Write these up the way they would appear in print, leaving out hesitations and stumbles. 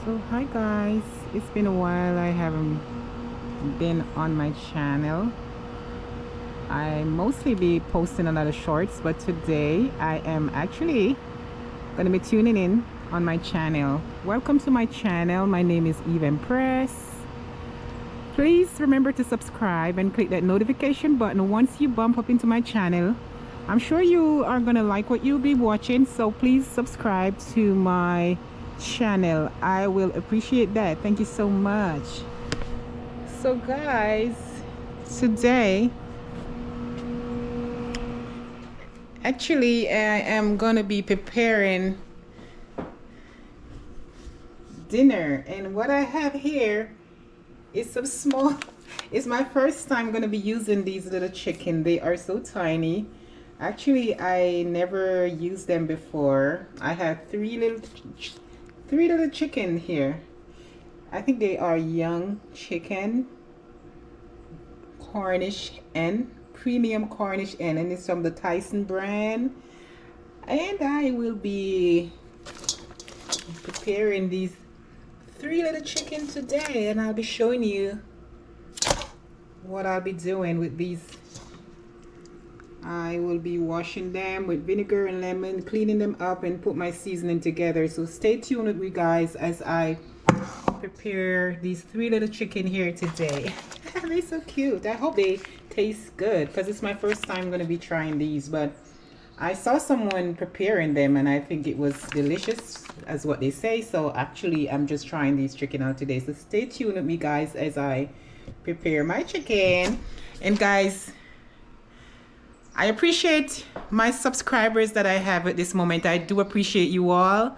So hi guys, it's been a while. I haven't been on my channel. I mostly be posting a lot of shorts, but today I am actually gonna be tuning in on my channel. Welcome to my channel. My name is Eve Press. Please remember to subscribe and click that notification button once you bump up into my channel. I'm sure you are gonna like what you'll be watching, so please subscribe to my channel. I will appreciate that. Thank you so much. So guys, today actually I am gonna be preparing dinner, and what I have here is some small it's my first time gonna be using these little chicken. They are so tiny. Actually, I never used them before. I have three little chicken here. I think they are young chicken, Cornish hen, premium Cornish hen, and it's from the Tyson brand. And I will be preparing these three little chicken today, and I'll be showing you what I'll be doing with these. I will be washing them with vinegar and lemon, cleaning them up, and put my seasoning together. So stay tuned with me guys as I prepare these three little chicken here today. They're so cute. I hope they taste good because it's my first time going to be trying these, but I saw someone preparing them and I think it was delicious as what they say. So actually I'm just trying these chicken out today. So stay tuned with me guys as I prepare my chicken. And guys, I appreciate my subscribers that I have at this moment. I do appreciate you all.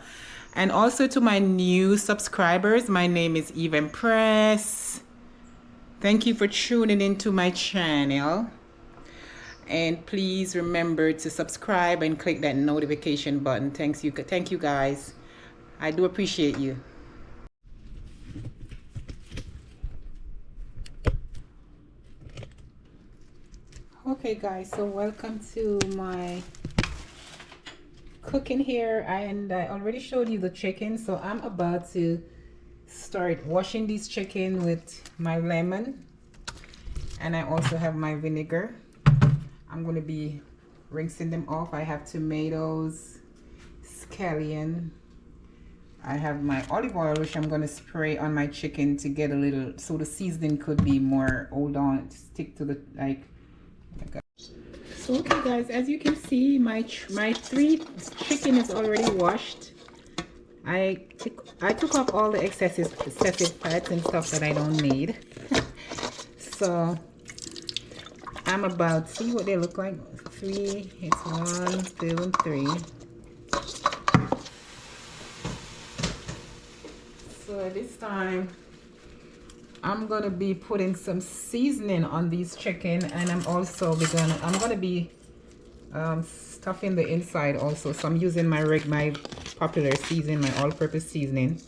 And also to my new subscribers, my name is Eve Press. Thank you for tuning into my channel. And please remember to subscribe and click that notification button. Thank you guys. I do appreciate you. Okay guys, so welcome to my cooking here, and I already showed you the chicken, so I'm about to start washing this chicken with my lemon, and I also have my vinegar. I'm going to be rinsing them off. I have tomatoes, scallion, I have my olive oil which I'm going to spray on my chicken to get a little, so the seasoning could be more, hold on, stick to the, like. So okay guys, as you can see, my three chicken is already washed. I took off all the excessive fats and stuff that I don't need. So I'm about, see what they look like. Three, it's 1, 2, and 3. So at this time I'm gonna be putting some seasoning on these chicken, and I'm gonna be stuffing the inside also. So I'm using my popular seasoning, my all-purpose seasoning.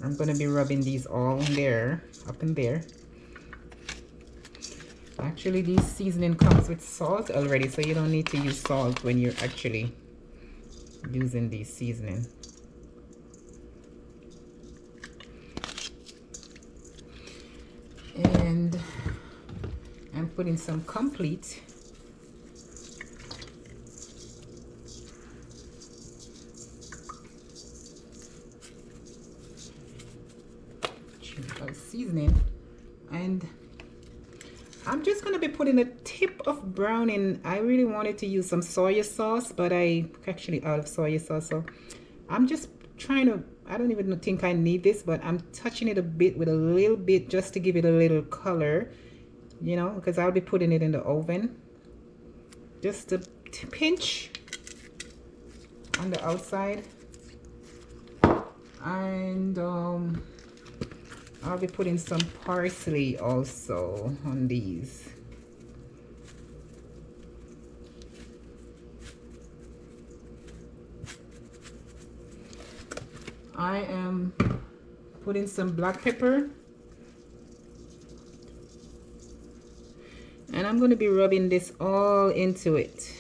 I'm gonna be rubbing these all in there, up in there. Actually, this seasoning comes with salt already, so you don't need to use salt when you're actually using these seasoning. And I'm putting some complete. Seasoning, and I'm just going to be putting a tip of browning. I really wanted to use some soy sauce, but I actually out of soy sauce, so I'm just trying to, I don't even think I need this, but I'm touching it a bit with a little bit just to give it a little color, you know, because I'll be putting it in the oven. Just a pinch on the outside, and I'll be putting some parsley also on these. I am putting some black pepper, and I'm going to be rubbing this all into it.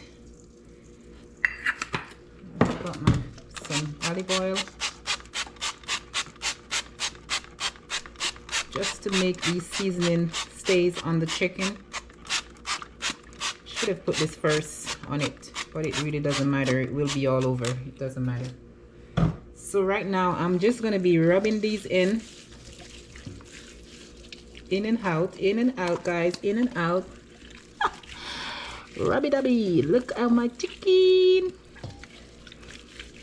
I've got some olive oil. just to make the seasoning stays on the chicken. Should have put this first on it, but it really doesn't matter. It will be all over. It doesn't matter. So right now I'm just gonna be rubbing these in and out, guys, in and out. Rubby-dubby, look at my chicken.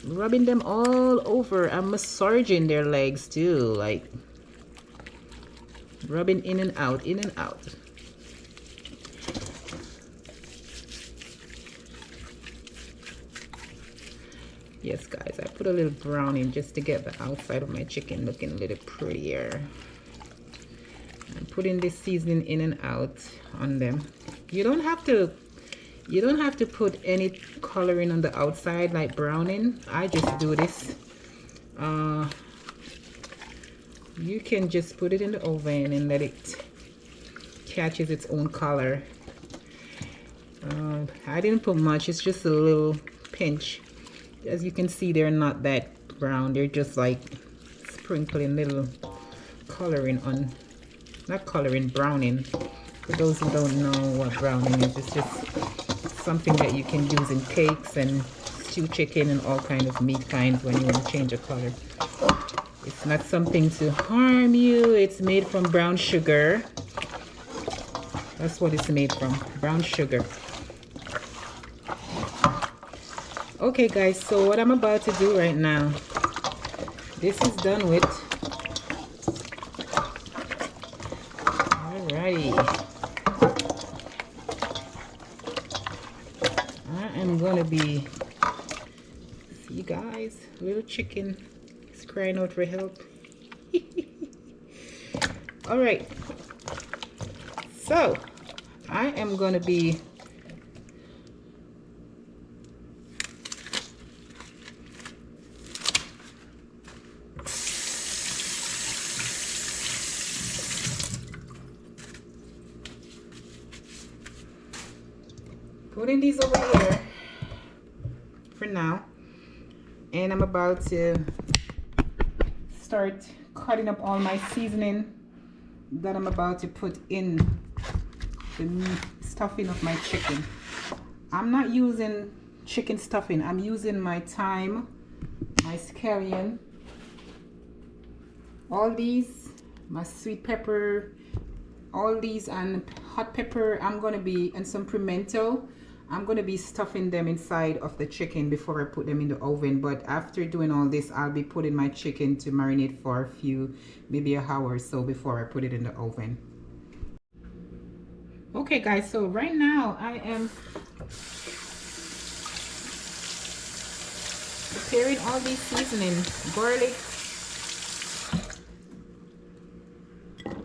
Rubbing them all over. I'm massaging their legs too, like rubbing in and out, in and out. Yes, guys, I put a little brown in just to get the outside of my chicken looking a little prettier. I'm putting this seasoning in and out on them. You don't have to put any coloring on the outside like browning. I just do this. You can just put it in the oven and let it catches its own color. I didn't put much, it's just a little pinch. As you can see, they're not that brown, they're just like sprinkling little coloring on, not coloring, browning. For those who don't know what browning is, it's just something that you can use in cakes and stew chicken and all kinds of meat kinds when you want to change a color. It's not something to harm you. It's made from brown sugar. That's what it's made from, brown sugar. Okay guys, so what I'm about to do right now, this is done with. Alrighty. I am gonna be, see guys, little chicken is crying out for help. Alright, so I am gonna be putting these over here for now, and I'm about to start cutting up all my seasoning that I'm about to put in the stuffing of my chicken. I'm not using chicken stuffing, I'm using my thyme, my scallion, all these, my sweet pepper, all these, and hot pepper. I'm gonna be, and some pimento. I'm going to be stuffing them inside of the chicken before I put them in the oven. But after doing all this, I'll be putting my chicken to marinate for a few, maybe an hour or so before I put it in the oven. Okay guys, so right now I am preparing all these seasonings. Garlic.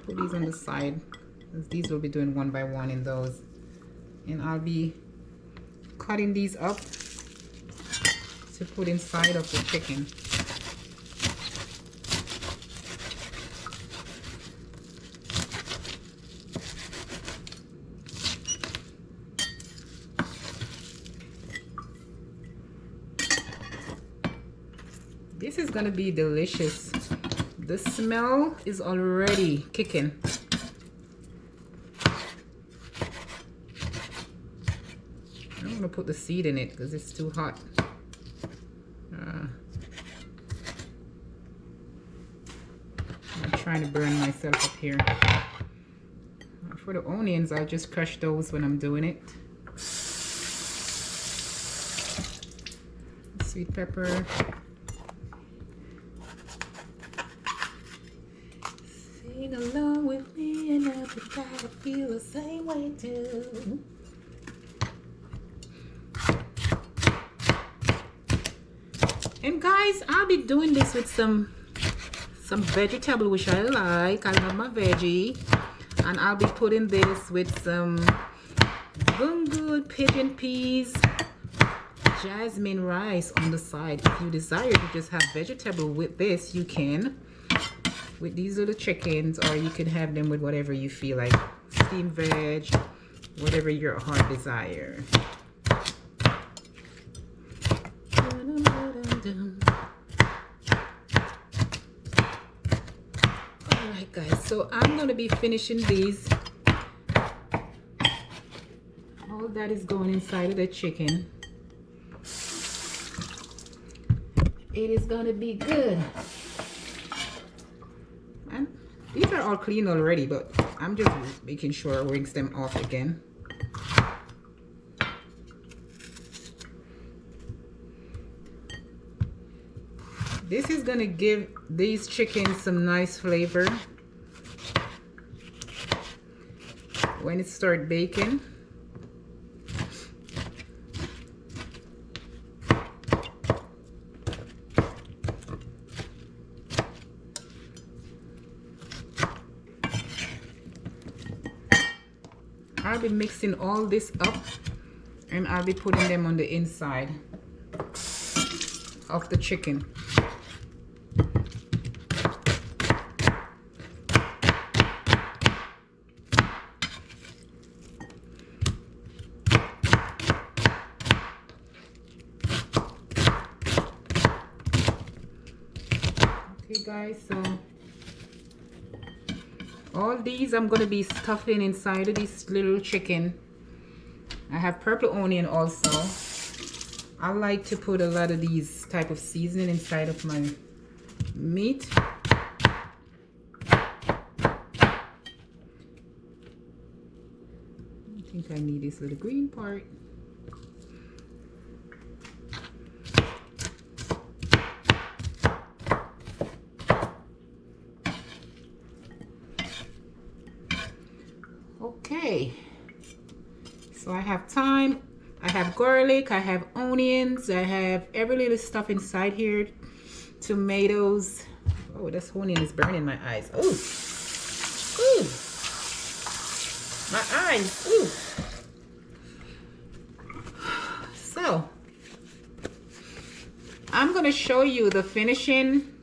Put these on the side, because these will be doing one by one in those. And I'll be cutting these up to put inside of the chicken. This is gonna be delicious. The smell is already kicking. I'm gonna put the seed in it because it's too hot. I'm trying to burn myself up here. For the onions, I'll just crush those when I'm doing it. Sweet pepper. Sing along with me and everybody feel the same way too. And guys, I'll be doing this with some vegetable which I like. I love my veggie. And I'll be putting this with some good pigeon peas, jasmine rice on the side. If you desire to just have vegetable with this, you can. With these little chickens, or you can have them with whatever you feel like. Steamed veg, whatever your heart desire. Alright guys, So I'm going to be finishing these. All that is going inside of the chicken. It is going to be good. And these are all clean already, but I'm just making sure I rinse them off again. This is going to give these chickens some nice flavor when it starts baking. I'll be mixing all this up and I'll be putting them on the inside of the chicken. Okay guys, so all these I'm going to be stuffing inside of this little chicken. I have purple onion also. I like to put a lot of these type of seasoning inside of my meat. I think I need this little green part. Okay, so I have thyme, I have garlic, I have onions, I have every little stuff inside here. Tomatoes. Oh, this onion is burning my eyes. Ooh, ooh, my eyes. Ooh. So I'm gonna show you the finishing.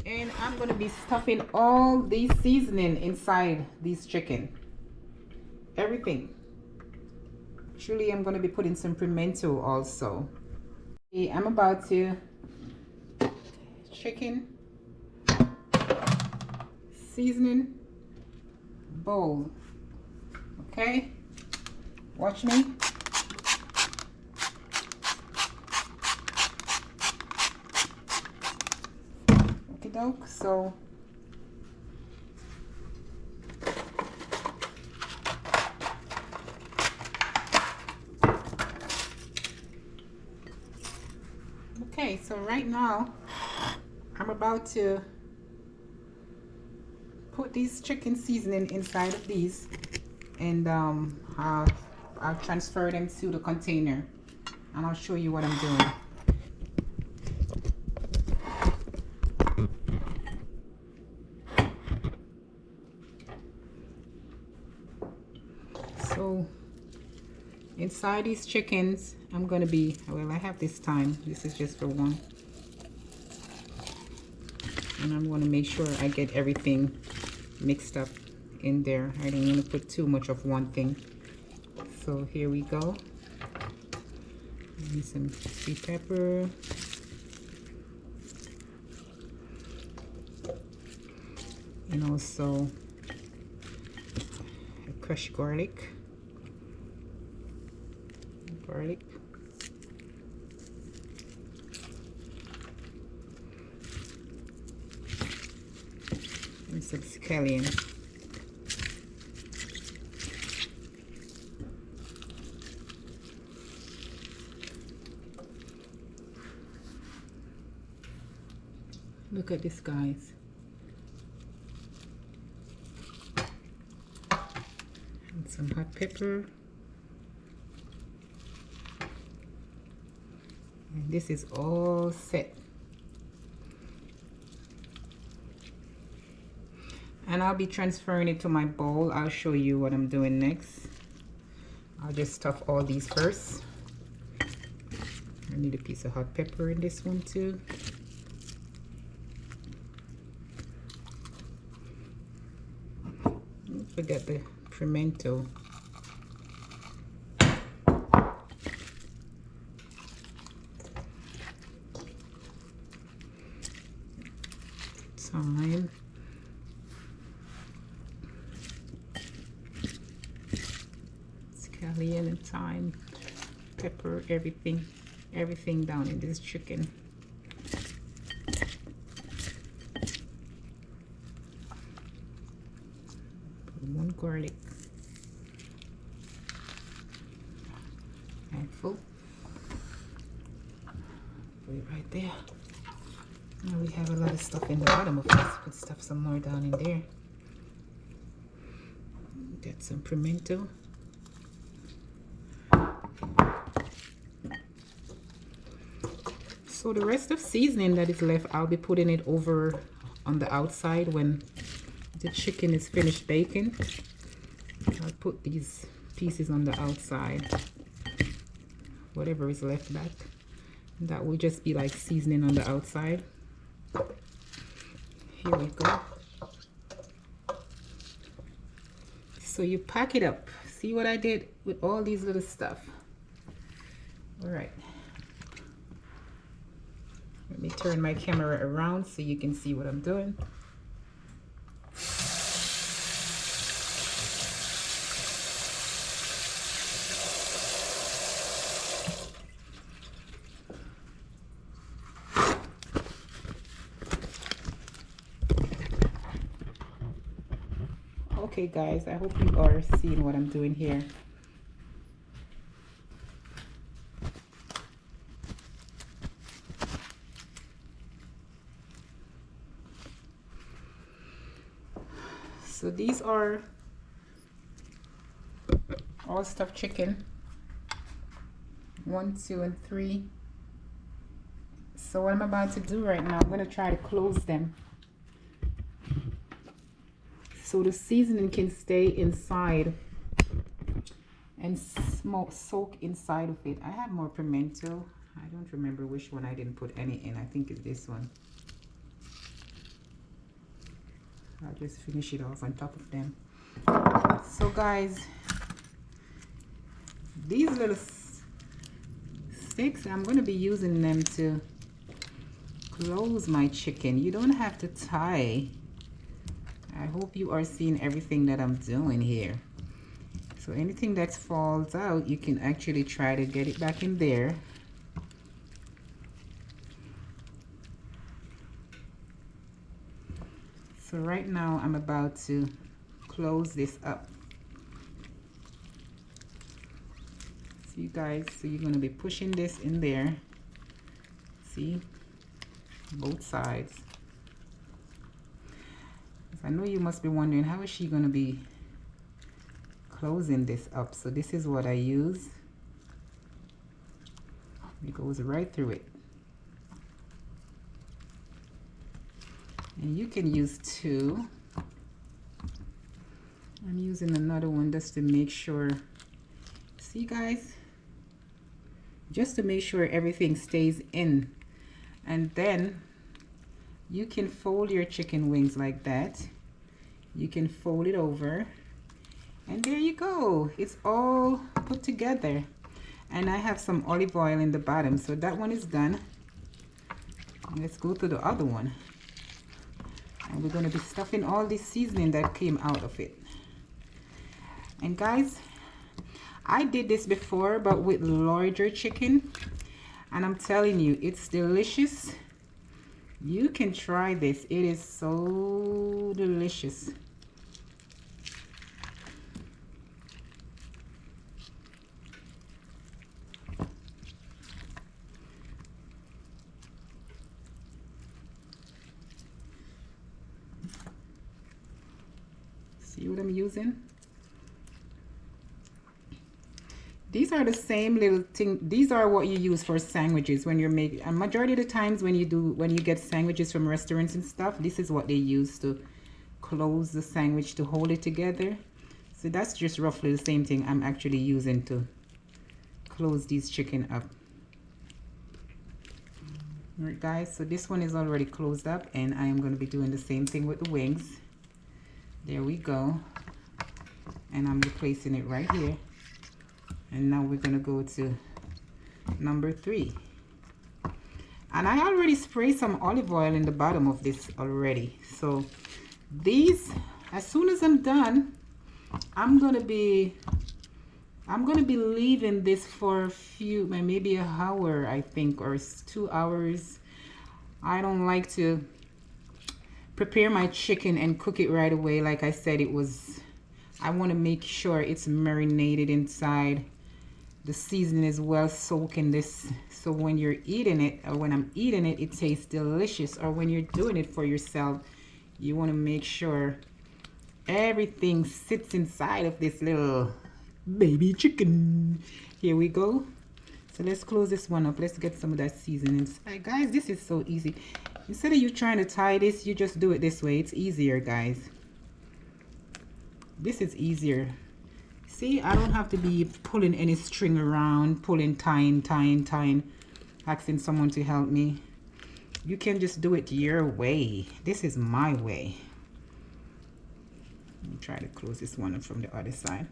And I'm going to be stuffing all these seasoning inside these chicken. Everything. Actually, I'm going to be putting some pimento also. Okay, I'm about to chicken seasoning bowl. Okay? Watch me. So okay, so right now I'm about to put these chicken seasoning inside of these, and I'll transfer them to the container and I'll show you what I'm doing. So inside these chickens, I'm going to be, well, I have this time. This is just for one. And I'm going to make sure I get everything mixed up in there. I don't want to put too much of one thing. So here we go. And some sweet pepper. And also crushed garlic. And some scallion. Look at this, guys. And some hot pepper. And this is all set. And I'll be transferring it to my bowl. I'll show you what I'm doing next. I'll just stuff all these first. I need a piece of hot pepper in this one too. Don't forget the pimento. scallion and thyme, pepper, everything down in this chicken. One garlic, handful. Put it right there. Now we have a lot of stuff in the bottom of this. Put stuff some more down in there. Get some pimento. So the rest of seasoning that is left, I'll be putting it over on the outside when the chicken is finished baking. I'll put these pieces on the outside, whatever is left back. That will just be like seasoning on the outside. Here we go. So you pack it up. See what I did with all these little stuff? All right. Let me turn my camera around so you can see what I'm doing. Okay guys, I hope you are seeing what I'm doing here. So these are all stuffed chicken, 1, 2, and 3. So what I'm about to do right now, I'm going to try to close them so the seasoning can stay inside and soak inside of it. I have more pimento. I don't remember which one I didn't put any in. I think it's this one. I'll just finish it off on top of them. So guys, these little sticks, I'm going to be using them to close my chicken. You don't have to tie. I hope you are seeing everything that I'm doing here. So anything that falls out, you can actually try to get it back in there. So right now I'm about to close this up. See guys, so you're going to be pushing this in there. See, both sides. I know you must be wondering, how is she going to be closing this up? So this is what I use. It goes right through it. And you can use 2. I'm using another one just to make sure. See guys? Just to make sure everything stays in. And then you can fold your chicken wings like that. You can fold it over. And there you go. It's all put together. And I have some olive oil in the bottom. So that one is done. Let's go to the other one. And we're going to be stuffing all this seasoning that came out of it. And guys, I did this before, but with larger chicken. And I'm telling you, it's delicious. You can try this. It is so delicious. See what I'm using? These are the same little thing. These are what you use for sandwiches when you're making. A majority of the times when you get sandwiches from restaurants and stuff, this is what they use to close the sandwich, to hold it together. So that's just roughly the same thing I'm actually using to close these chicken up. All right guys, so this one is already closed up, and I am going to be doing the same thing with the wings. There we go. And I'm replacing it right here. And now we're going to go to number 3. And I already sprayed some olive oil in the bottom of this already. So these, as soon as I'm done, I'm going to be I'm gonna be leaving this for a few, maybe an hour, I think, or 2 hours. I don't like to prepare my chicken and cook it right away. Like I said, I want to make sure it's marinated inside. The seasoning is well soaked in this, so when you're eating it, or when I'm eating it, it tastes delicious. Or when you're doing it for yourself, you want to make sure everything sits inside of this little baby chicken. Here we go. So let's close this one up. Let's get some of that seasoning inside. Guys, this is so easy. Instead of you trying to tie this, you just do it this way. It's easier, guys. This is easier. See, I don't have to be pulling any string around, tying, asking someone to help me. You can just do it your way. This is my way. Let me try to close this one up from the other side.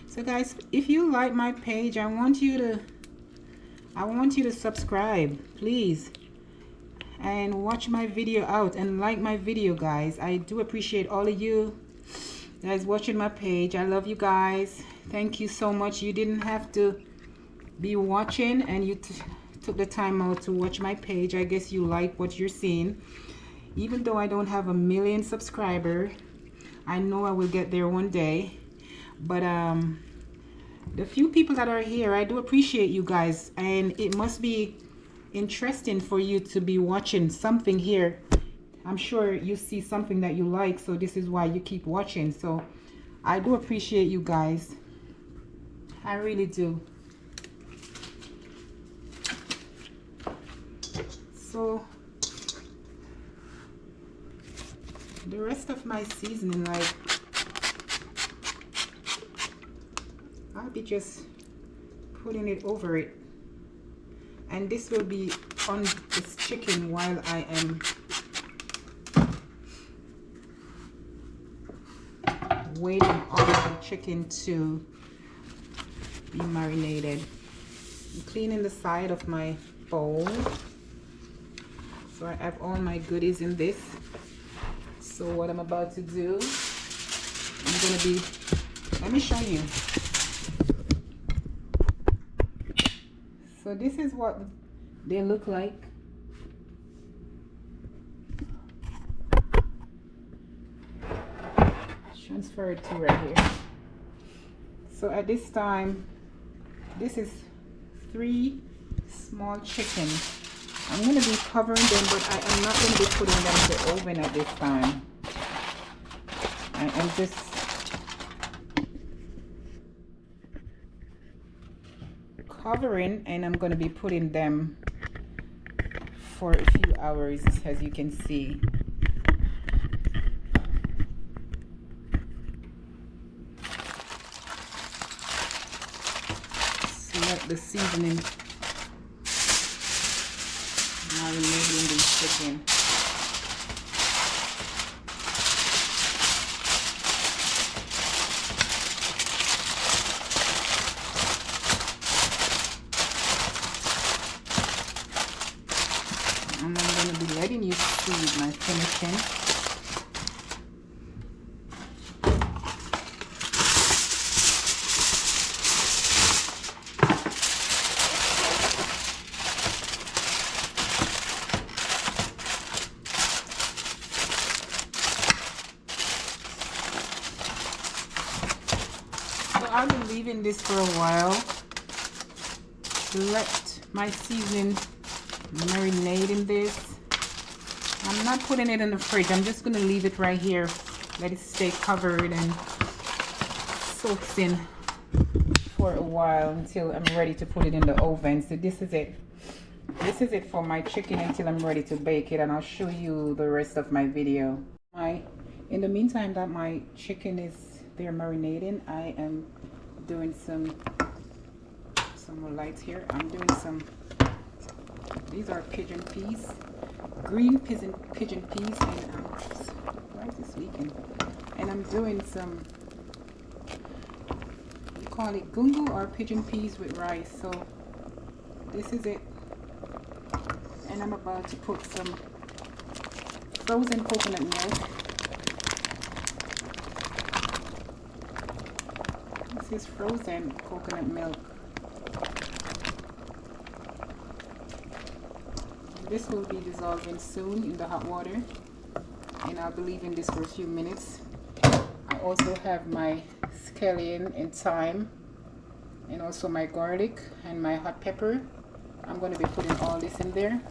So guys, if you like my page, I want you to subscribe, please, and watch my video out and like my video, guys. I do appreciate all of you guys watching my page. I love you guys. Thank you so much. You didn't have to be watching, and you took the time out to watch my page. I guess you like what you're seeing. Even though I don't have 1 million subscribers, I know I will get there one day. But the few people that are here, I do appreciate you guys, and it must be interesting for you to be watching something here. I'm sure you see something that you like, so this is why you keep watching. So I do appreciate you guys. I really do. So the rest of my seasoning, like, I'll be just putting it over it, and this will be on this chicken while I am waiting on the chicken to be marinated. I'm cleaning the side of my bowl, so I have all my goodies in this. So what I'm about to do, let me show you. So this is what they look like. Transfer it to right here. So at this time, this is 3 small chickens. I'm going to be covering them, but I am not going to be putting them in the oven at this time. I am just covering, and I'm going to be putting them for a few hours, as you can see. So let the seasoning marinating the chicken. And I'm going to be letting you see my finishing. I've been leaving this for a while to let my seasoning marinate in this. I'm not putting it in the fridge. I'm just going to leave it right here. Let it stay covered and soaks in for a while until I'm ready to put it in the oven. So this is it. This is it for my chicken until I'm ready to bake it, and I'll show you the rest of my video. In the meantime that my chicken is there marinating, I am doing some more lights here. I'm doing some, these are pigeon peas, green pigeon peas, and why is this leaking? And I'm doing some, you call it gungo or pigeon peas with rice. So this is it, and I'm about to put some frozen coconut milk. This is frozen coconut milk. This will be dissolving soon in the hot water, and I'll be leaving this for a few minutes. I also have my scallion and thyme, and also my garlic and my hot pepper. I'm going to be putting all this in there.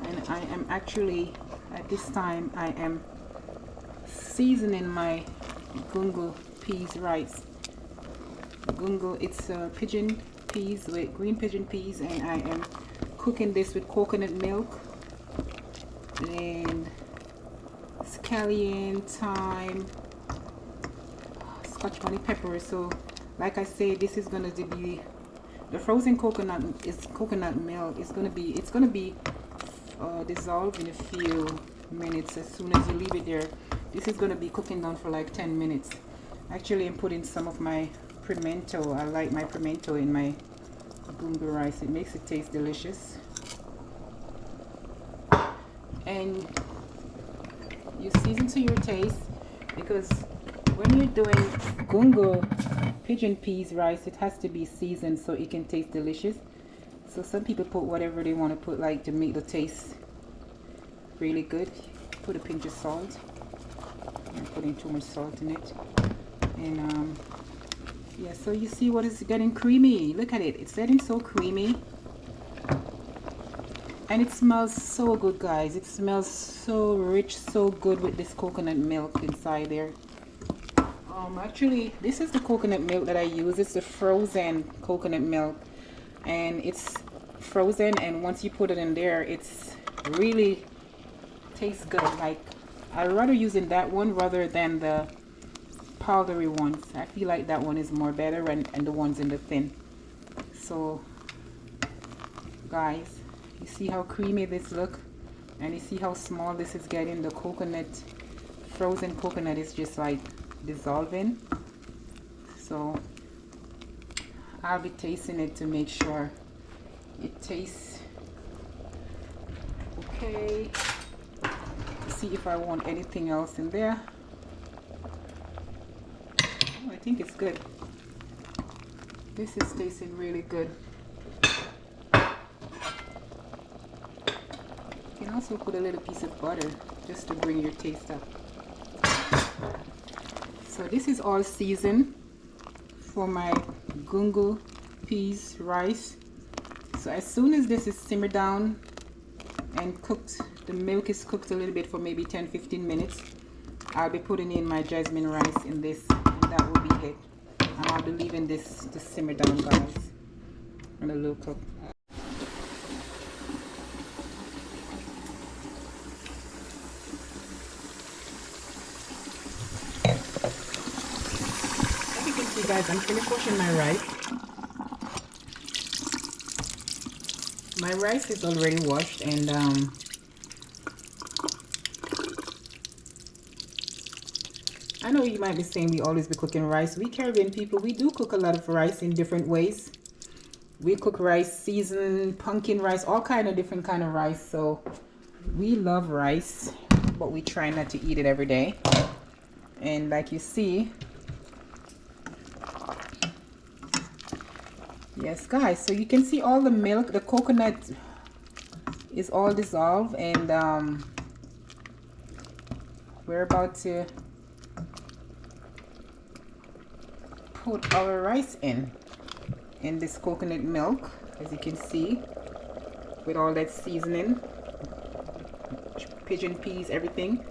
And I am actually, at this time, I am seasoning my gungo peas rice. Gungo, it's pigeon peas, with green pigeon peas, and I am cooking this with coconut milk and scallion, thyme, Scotch bonnet pepper. So like I say, this is going to be the frozen coconut milk is going to be, it's going to be dissolved in a few minutes. As soon as you leave it there, this is going to be cooking down for like 10 minutes. Actually, I'm putting some of my pimento. I like my pimento in my gungo rice. It makes it taste delicious. And you season to your taste, because when you're doing gungo pigeon peas rice, it has to be seasoned so it can taste delicious. So some people put whatever they want to put, like, to make the taste really good. Put a pinch of salt. I'm putting too much salt in it. And yeah, so you see what is getting creamy. Look at it, it's getting so creamy. And it smells so good, guys. It smells so rich, so good with this coconut milk inside there. Actually, this is the coconut milk that I use. It's the frozen coconut milk, and it's frozen, and once you put it in there, it's really tastes good. Like, I'd rather using that one rather than the powdery ones. I feel like that one is more better, and the ones in the tin. So guys, you see how creamy this look, and you see how small this is getting. The coconut, frozen coconut, is just like dissolving. So I'll be tasting it to make sure it tastes okay. See if I want anything else in there. Oh, I think it's good. This is tasting really good. You can also put a little piece of butter just to bring your taste up. So this is all seasoned for my gungo peas rice. So as soon as this is simmered down and cooked, the milk is cooked a little bit for maybe 10-15 minutes, I'll be putting in my jasmine rice in this, and that will be it. And I'll be leaving this to simmer down, guys, on a low cook. As you can see, guys, I'm finished washing my rice. My rice is already washed, and I know you might be saying we always be cooking rice. We Caribbean people, we do cook a lot of rice in different ways. We cook rice, seasoned, pumpkin rice, all kind of different kind of rice. So we love rice, but we try not to eat it every day. And like you see, yes guys, so you can see all the milk, the coconut is all dissolved, and we're about to put our rice in this coconut milk, as you can see, with all that seasoning, pigeon peas, everything.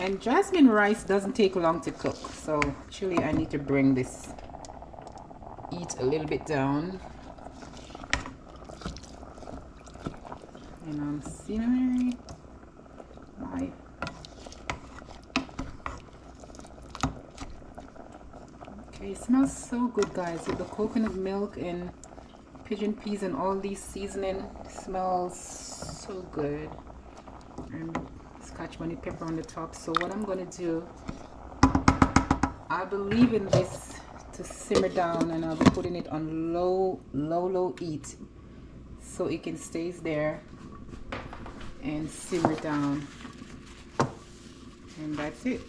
And jasmine rice doesn't take long to cook, so actually I need to bring this heat a little bit down. And I'm seasoning my Okay, it smells so good, guys, with the coconut milk and pigeon peas and all these seasoning. It smells so good. And scotch bonnet pepper on the top. So what I'm going to do, I'll be leaving this to simmer down, and I'll be putting it on low heat so it can stay there and simmer down, and that's it.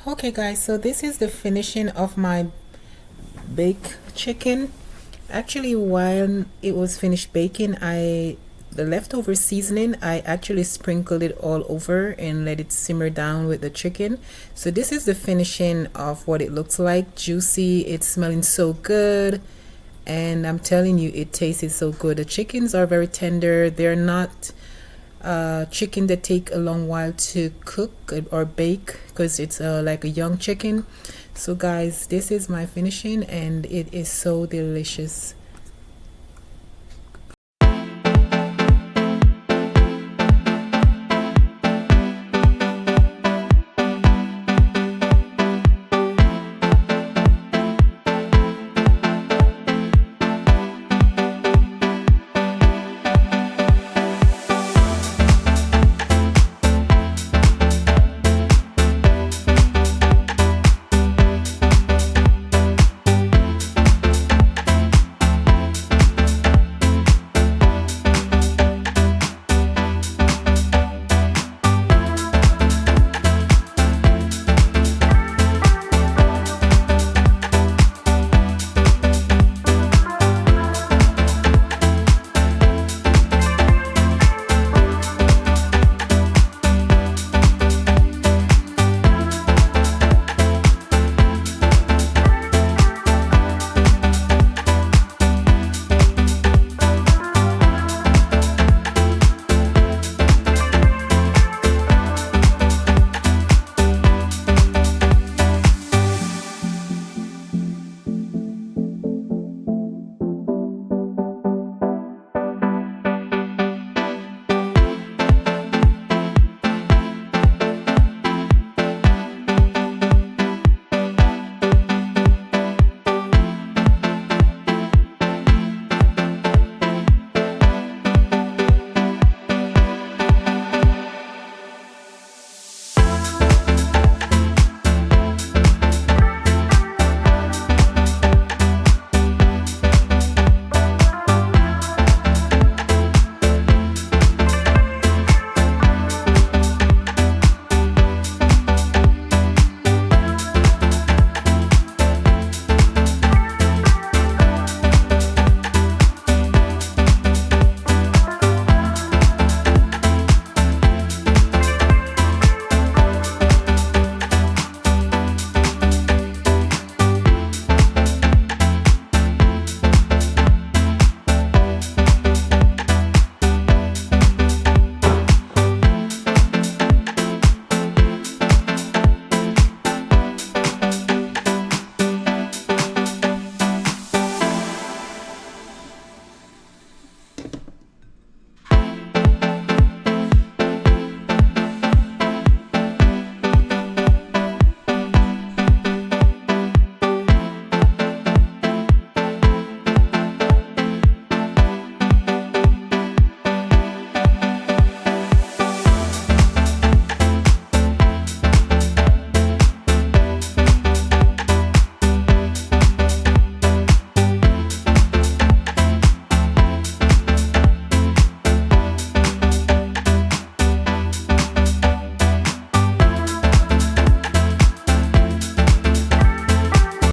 Okay guys, so this is the finishing of my baked chicken. Actually, while it was finished baking, the leftover seasoning, I actually sprinkled it all over and let it simmer down with the chicken. So this is the finishing of what it looks like. Juicy, it's smelling so good, and I'm telling you, it tasted so good. The chickens are very tender. They're not chicken that take a long while to cook or bake, because it's like a young chicken. So guys, this is my finishing and it is so delicious.